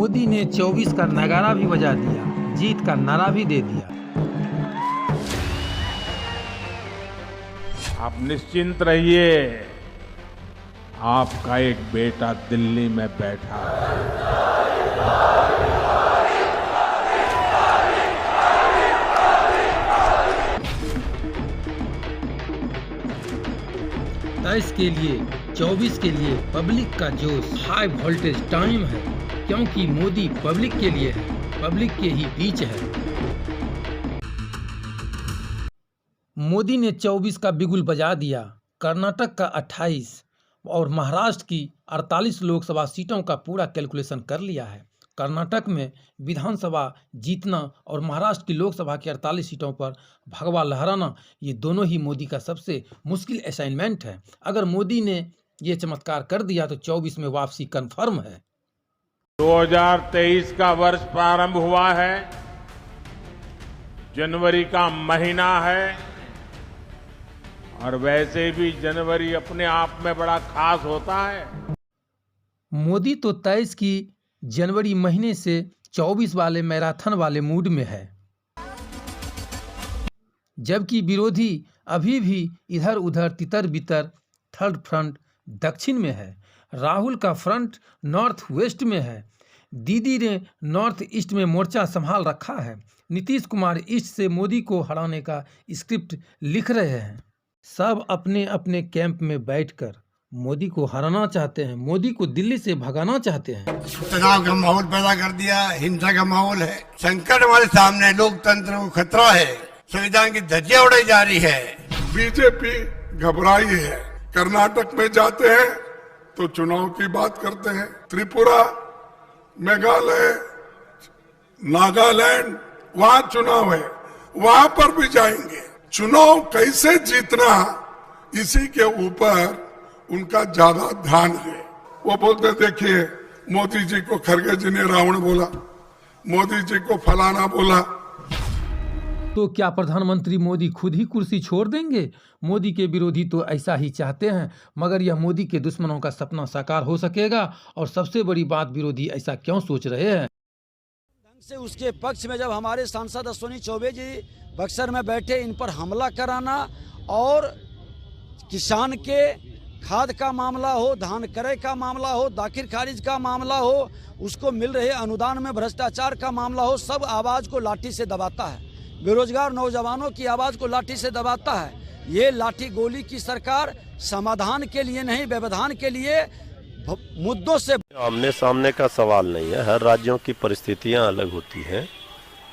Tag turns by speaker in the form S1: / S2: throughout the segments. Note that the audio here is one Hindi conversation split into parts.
S1: मोदी ने 24 का नगारा भी बजा दिया, जीत का नारा भी दे दिया।
S2: आप निश्चिंत रहिए, आपका एक बेटा दिल्ली में बैठा है।
S1: 23 के लिए 24 के लिए पब्लिक का जोश, हाई वोल्टेज टाइम है, क्योंकि मोदी पब्लिक के लिए है, पब्लिक के ही बीच है। मोदी ने 24 का बिगुल बजा दिया, कर्नाटक का 28 और महाराष्ट्र की 48 लोकसभा सीटों का पूरा कैलकुलेशन कर लिया है। कर्नाटक में विधानसभा जीतना और महाराष्ट्र की लोकसभा की 48 सीटों पर भगवा लहराना, ये दोनों ही मोदी का सबसे मुश्किल असाइनमेंट है। अगर मोदी ने ये चमत्कार कर दिया तो 24 में वापसी कंफर्म है।
S2: 2023 का वर्ष प्रारंभ हुआ है, जनवरी का महीना है और वैसे भी जनवरी अपने आप में बड़ा खास होता है।
S1: मोदी तो 23 की जनवरी महीने से 24 वाले मैराथन वाले मूड में है, जबकि विरोधी अभी भी इधर उधर तितर बितर थर्ड फ्रंट दक्षिण में है। राहुल का फ्रंट नॉर्थ वेस्ट में है, दीदी ने नॉर्थ ईस्ट में मोर्चा संभाल रखा है। नीतीश कुमार ईस्ट से मोदी को हराने का स्क्रिप्ट लिख रहे हैं। सब अपने अपने कैंप में बैठकर मोदी को हराना चाहते हैं, मोदी को दिल्ली से भगाना चाहते हैं।
S3: तनाव का माहौल पैदा कर दिया, हिंसा का माहौल है, संकट हमारे सामने, लोकतंत्र को खतरा है, संविधान की धज्जियां उड़ाई जा रही है।
S4: बीजेपी घबराई है। कर्नाटक में जाते हैं तो चुनाव की बात करते हैं, त्रिपुरा, मेघालय, नागालैंड, वहां चुनाव है, वहां पर भी जाएंगे। चुनाव कैसे जीतना, इसी के ऊपर उनका ज्यादा ध्यान है। वो बोलते, देखिए मोदी जी को खरगे जी ने रावण बोला, मोदी जी को फलाना बोला।
S1: तो क्या प्रधानमंत्री मोदी खुद ही कुर्सी छोड़ देंगे? मोदी के विरोधी तो ऐसा ही चाहते हैं, मगर यह मोदी के दुश्मनों का सपना साकार हो सकेगा? और सबसे बड़ी बात, विरोधी ऐसा क्यों सोच रहे हैं?
S5: से उसके पक्ष में जब हमारे सांसद अश्विनी चौबे जी बक्सर में बैठे, इन पर हमला कराना और किसान के खाद का मामला हो, धान क्रय का मामला हो, दाखिल खारिज का मामला हो, उसको मिल रहे अनुदान में भ्रष्टाचार का मामला हो, सब आवाज को लाठी से दबाता है। बेरोजगार नौजवानों की आवाज को लाठी से दबाता है। ये लाठी गोली की सरकार समाधान के लिए नहीं, व्यवधान के लिए मुद्दों से
S6: आमने सामने का सवाल नहीं है। हर राज्यों की परिस्थितियां अलग होती हैं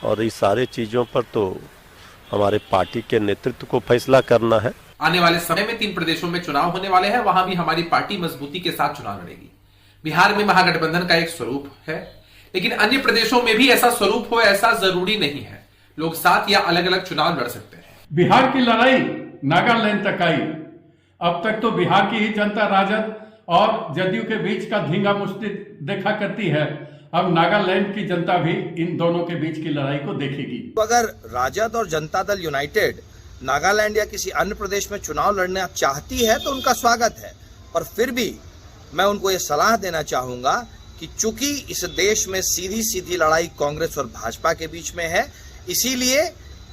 S6: और इस सारे चीजों पर तो हमारे पार्टी के नेतृत्व को फैसला करना है।
S7: आने वाले समय में 3 प्रदेशों में चुनाव होने वाले हैं, वहां भी हमारी पार्टी मजबूती के साथ चुनाव लड़ेगी। बिहार में महागठबंधन का एक स्वरूप है, लेकिन अन्य प्रदेशों में भी ऐसा स्वरूप हो, ऐसा जरूरी नहीं है। लोग साथ या अलग अलग चुनाव लड़ सकते हैं।
S8: बिहार की लड़ाई नागालैंड तक आई। अब तक तो बिहार की ही जनता राजद और जदयू के बीच का धींगा मुश्ती देखा करती है। अब नागालैंड की जनता भी इन दोनों के बीच की लड़ाई को देखेगी।
S9: अगर राजद और जनता दल यूनाइटेड नागालैंड या किसी अन्य प्रदेश में चुनाव लड़ना चाहती है तो उनका स्वागत है, पर फिर भी मैं उनको ये सलाह देना चाहूंगा कि चूंकि इस देश में सीधी सीधी लड़ाई कांग्रेस और भाजपा के बीच में है, इसीलिए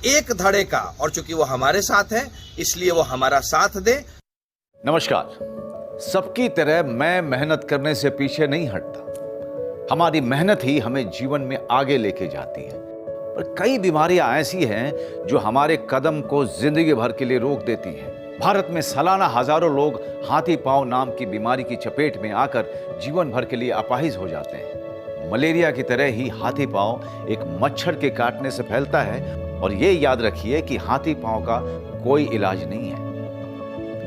S9: एक धड़े का, और चूंकि वो हमारे साथ है इसलिए वो हमारा साथ दे।
S10: नमस्कार। सबकी तरह मैं मेहनत करने से पीछे नहीं हटता। हमारी मेहनत ही हमें जीवन में आगे लेके जाती है। पर कई बीमारियां ऐसी हैं जो हमारे कदम को जिंदगी भर के लिए रोक देती हैं। भारत में सालाना हजारों लोग हाथी पांव नाम की बीमारी की चपेट में आकर जीवन भर के लिए अपाहिज हो जाते हैं। मलेरिया की तरह ही हाथी पांव एक मच्छर के काटने से फैलता है, और ये याद रखिए कि हाथी पांव का कोई इलाज नहीं है।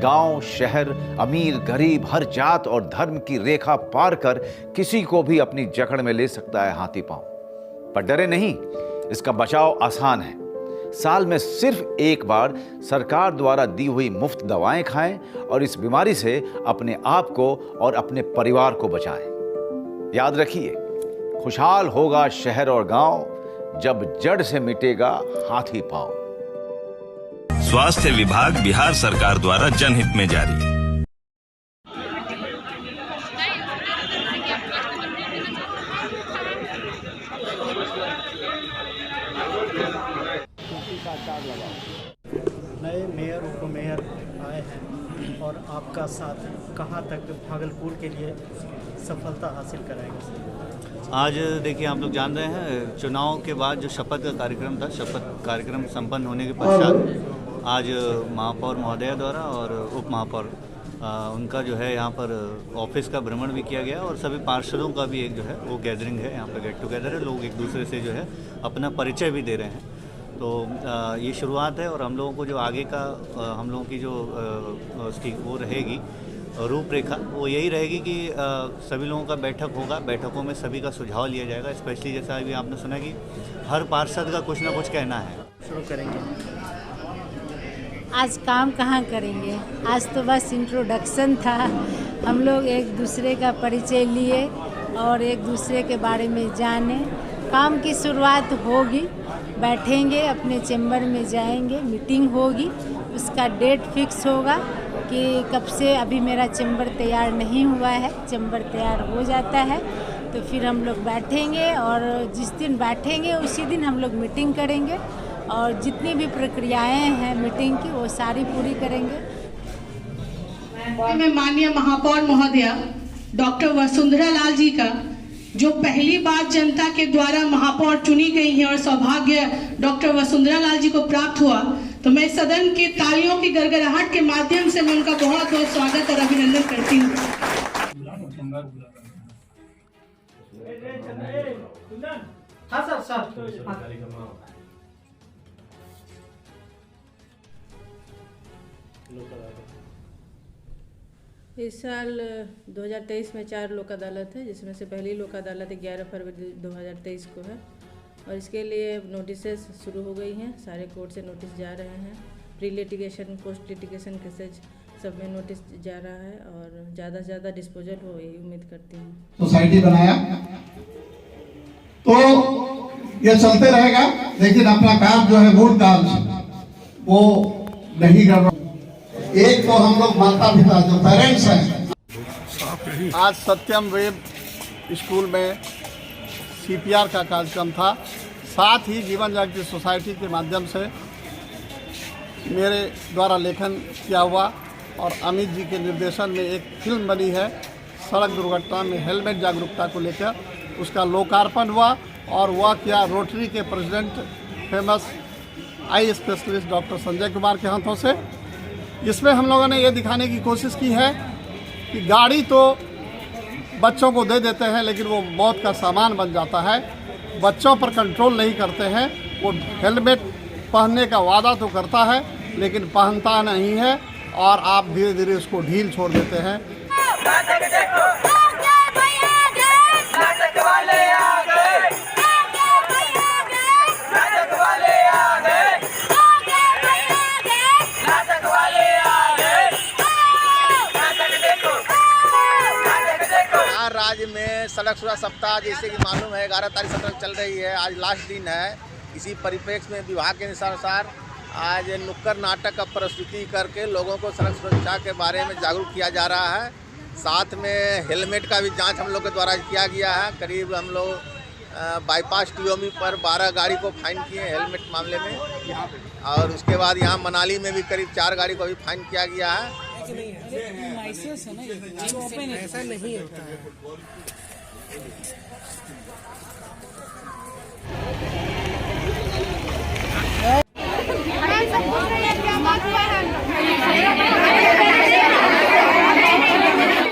S10: गांव, शहर, अमीर, गरीब, हर जात और धर्म की रेखा पार कर किसी को भी अपनी जकड़ में ले सकता है हाथी पांव। पर डरे नहीं, इसका बचाव आसान है। साल में सिर्फ एक बार सरकार द्वारा दी हुई मुफ्त दवाएं खाएं और इस बीमारी से अपने आप को और अपने परिवार को बचाएं। याद रखिए, खुशहाल होगा शहर और गांव जब जड़ से मिटेगा हाथी पांव।
S11: स्वास्थ्य विभाग बिहार सरकार द्वारा जनहित में जारी।
S12: आपका साथ कहाँ तक भागलपुर के लिए सफलता हासिल कराएगा?
S13: आज देखिए, आप लोग जान रहे हैं चुनाव के बाद जो शपथ का कार्यक्रम था, शपथ कार्यक्रम संपन्न होने के पश्चात आज महापौर महोदया द्वारा और उप महापौर उनका जो है यहाँ पर ऑफिस का भ्रमण भी किया गया और सभी पार्षदों का भी एक जो है वो गैदरिंग है, यहाँ पर गेट टुगेदर है, लोग एक दूसरे से जो है अपना परिचय भी दे रहे हैं। तो ये शुरुआत है और हम लोगों को जो आगे का हम लोगों की जो उसकी वो रहेगी रूपरेखा, वो यही रहेगी कि सभी लोगों का बैठक होगा, बैठकों में सभी का सुझाव लिया जाएगा। स्पेशली जैसा अभी आपने सुना कि हर पार्षद का कुछ ना कुछ कहना है।
S12: शुरू करेंगे।
S14: आज काम कहाँ करेंगे, आज तो बस इंट्रोडक्शन था। हम लोग एक दूसरे का परिचय लिए और एक दूसरे के बारे में जाने। काम की शुरुआत होगी, बैठेंगे, अपने चैम्बर में जाएंगे, मीटिंग होगी, उसका डेट फिक्स होगा कि कब से। अभी मेरा चैम्बर तैयार नहीं हुआ है, चैम्बर तैयार हो जाता है तो फिर हम लोग बैठेंगे और जिस दिन बैठेंगे उसी दिन हम लोग मीटिंग करेंगे और जितनी भी प्रक्रियाएं हैं मीटिंग की वो सारी पूरी करेंगे।
S15: मैं माननीय महापौर महोदया डॉक्टर वसुंधरा लाल जी का जो पहली बार जनता के द्वारा महापौर चुनी गई हैं और सौभाग्य डॉक्टर वसुंधरा लाल जी को प्राप्त हुआ, तो मैं सदन की तालियों की गड़गड़ाहट के माध्यम से मैं उनका बहुत बहुत स्वागत और अभिनंदन करती हूँ।
S16: इस साल 2023 में 4 लोक अदालत है, जिसमें से पहली लोक अदालत 11 फरवरी 2023 को है और इसके लिए नोटिसेस शुरू हो गई हैं। सारे कोर्ट से नोटिस जा रहे हैं। Pre litigation, post litigation cases सब में नोटिस जा रहा है और ज़्यादा से ज़्यादा डिस्पोजल हो, यही उम्मीद करती हूँ।
S17: सोसाइटी बनाया तो ये चलते रहेगा, लेकिन अपना काम जो है मूल काम वो नहीं कर रहा। एक तो हम लोग माता पिता जो पेरेंट्स हैं।
S18: आज सत्यम वेब स्कूल में CPR का कार्यक्रम था, साथ ही जीवन जागृति सोसाइटी के माध्यम से मेरे द्वारा लेखन किया हुआ और अमित जी के निर्देशन में एक फिल्म बनी है सड़क दुर्घटना में हेलमेट जागरूकता को लेकर, उसका लोकार्पण हुआ और वह किया रोटरी के president famous eye specialist doctor Sanjay Kumar के हाथों से। इसमें हम लोगों ने ये दिखाने की कोशिश की है कि गाड़ी तो बच्चों को दे देते हैं लेकिन वो मौत का सामान बन जाता है, बच्चों पर कंट्रोल नहीं करते हैं। वो हेलमेट पहनने का वादा तो करता है लेकिन पहनता नहीं है और आप धीरे धीरे उसको ढील छोड़ देते हैं।
S9: राज्य में सड़क सुरक्षा सप्ताह जैसे कि मालूम है 11 तारीख से चल रही है, आज लास्ट दिन है। इसी परिप्रेक्ष्य में विभाग के अनुसार आज नुक्कड़ नाटक का प्रस्तुति करके लोगों को सड़क सुरक्षा के बारे में जागरूक किया जा रहा है। साथ में हेलमेट का भी जांच हम लोग के द्वारा किया गया है। करीब हम लोग बाईपास TOM पर 12 गाड़ी को फाइन किए हेलमेट मामले में और उसके बाद यहाँ मनाली में भी करीब 4 गाड़ी को अभी फाइन किया गया है।
S19: ऐसा नहीं होता है।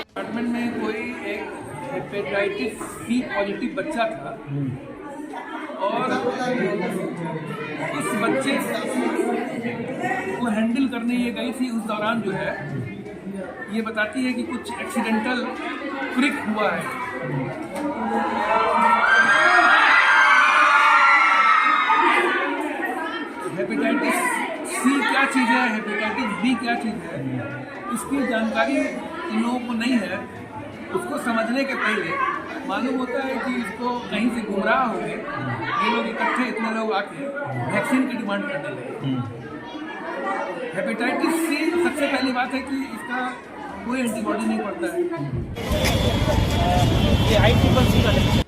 S20: डिपार्टमेंट में कोई एक हेपेटाइटिस C पॉजिटिव बच्चा था और उस बच्चे को हैंडल करने ये गई थी। उस दौरान जो है ये बताती है कि कुछ एक्सीडेंटल क्रिक हुआ है। हेपेटाइटिस C क्या चीज़ है, हेपेटाइटिस B क्या चीज़ है, इसकी जानकारी इन लोगों को नहीं है। उसको समझने के पहले मालूम होता है कि इसको कहीं से गुमराह हो गए ये लोग इकट्ठे, इतने लोग आके वैक्सीन की डिमांड करने लगे। हेपेटाइटिस C सबसे पहली बात है कि इसका कोई एंटीबॉडी नहीं पड़ता है। ये ICCC का है।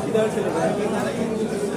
S20: इधर से